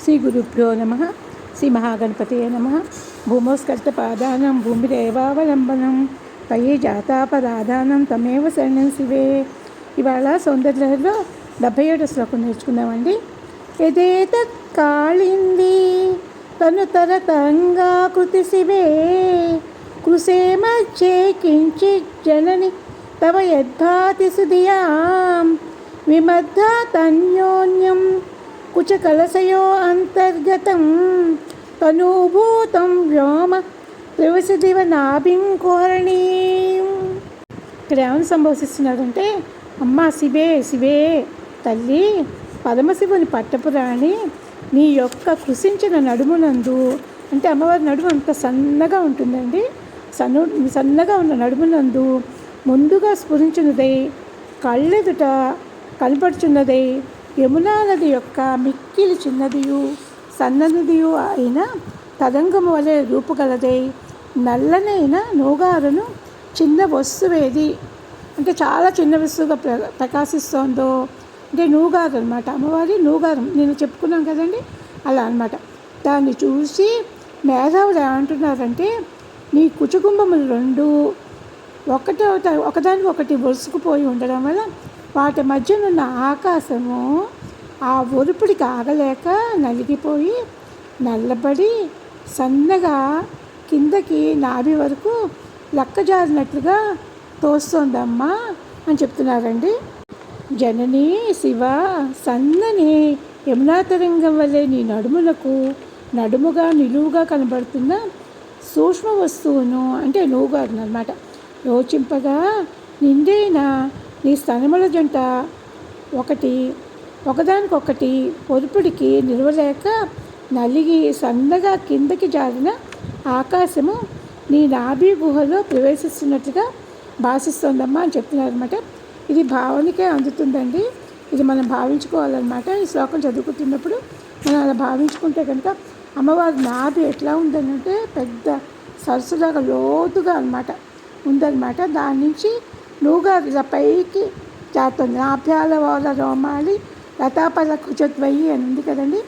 శ్రీ గురుభ్యో నమ. శ్రీ మహాగణపతియే నమ. భూమోస్కర్తపాదానం భూమిరేవావలంబనం తయే జాతాపరాధానం తమేవ శరణం శివే. ఇవాళ సౌందర్యలో 77 శ్లోకం నేర్చుకుందామండి. యదేతత్ కాళింది తను తరతంగాకృతి శివే కృషే మధ్యే కించిత్ జనని తవ యద్భాతి సుధియాం విమద్ధ తన్యోన్యం కుచకలశయో అంతర్గతం తనూభూతం వ్యోమ ప్రవసదివ నాభిం కుహరణీం. ఇక్కడ ఏమని సంభవిస్తున్నారంటే, అమ్మ శివే శివే తల్లి పరమశివుని పట్టపురాణి నీ యొక్క కృషించిన నడుమునందు, అంటే అమ్మవారి నడుము అంత సన్నగా ఉంటుందండి, సన్నగా ఉన్న నడుమునందు ముందుగా స్ఫురించినదై కళ్ళెదుట కనపడుచున్నదై యమునా నది యొక్క మిక్కిలి చిన్నదియు సన్ననిదియు అయిన తరంగము వలె రూపుగలదై నల్లనైన నూగారును చిన్న వస్తువేది, అంటే చాలా చిన్న వస్తువుగా ప్రకాశిస్తోందో, అంటే నూగారు అనమాట, అమ్మవారి నూగారం నేను చెప్పుకున్నాం కదండి, అలా అనమాట. దాన్ని చూసి మేధావులు ఏమంటున్నారంటే, నీ కుచుకుంభములు రెండు ఒకదానికి ఒకటి ఒరుసుకుపోయి ఉండడం వల్ల వాటి మధ్యనున్న ఆకాశము ఆ ఒరుపుడికి ఆగలేక నలిగిపోయి నల్లబడి సన్నగా కిందకి నాభి వరకు లక్కజారినట్లుగా తోస్తోందమ్మా అని చెప్తున్నారండి. జనని శివ సన్నని యమునా తరంగం వల్లే నీ నడుముగా నిలువుగా కనబడుతున్న సూక్ష్మ వస్తువును, అంటే నూగారును అన్నమాట, యోచింపగా నిండైన నీ స్తనముల జంట ఒకదానికొకటి పొరుపుడికి నిలవలేక నలిగి సన్నగా కిందకి జారిన ఆకాశము నీ నాభి గుహలో ప్రవేశిస్తున్నట్లుగా భాషిస్తోందమ్మా అని చెప్తున్నారు అనమాట. ఇది భావనకే అందుతుందండి, ఇది మనం భావించుకోవాలన్నమాట. ఈ శ్లోకం చదువుకుంటున్నప్పుడు మనం అలా భావించుకుంటే కనుక అమ్మవారి నాభి ఎట్లా ఉందనంటే పెద్ద సరస్సులాగా లోతుగా అనమాట ఉందన్నమాట. దాని నుంచి నువ్వుగా ఇలా పైకి జారుతుంది. నాభ్యాల వాళ్ళ రోమాలి లతాపల కుచత్వయి అని ఉంది కదండి,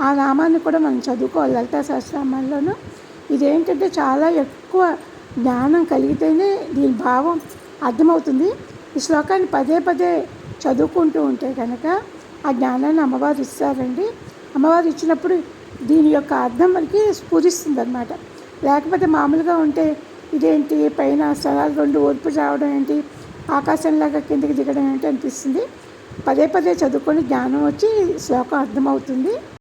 ఆ నామాన్ని కూడా మనం చదువుకోవాలి లలితా సహస్రనామాల్లోనూ. ఇదేంటంటే చాలా ఎక్కువ జ్ఞానం కలిగితేనే దీని భావం అర్థమవుతుంది. ఈ శ్లోకాన్ని పదే పదే చదువుకుంటూ ఉంటే కనుక ఆ జ్ఞానాన్ని అమ్మవారు ఇస్తారండి. అమ్మవారు ఇచ్చినప్పుడు దీని యొక్క అర్థం మనకి స్ఫురిస్తుంది అనమాట. లేకపోతే మామూలుగా ఉంటే ఇదేంటి పైన స్థలాలు రెండు ఓర్పు రావడం ఏంటి, ఆకాశంలాగా కిందకి దిగడం ఏంటి అనిపిస్తుంది. పదే పదే చదువుకొని జ్ఞానం వచ్చి శ్లోకం అర్థమవుతుంది.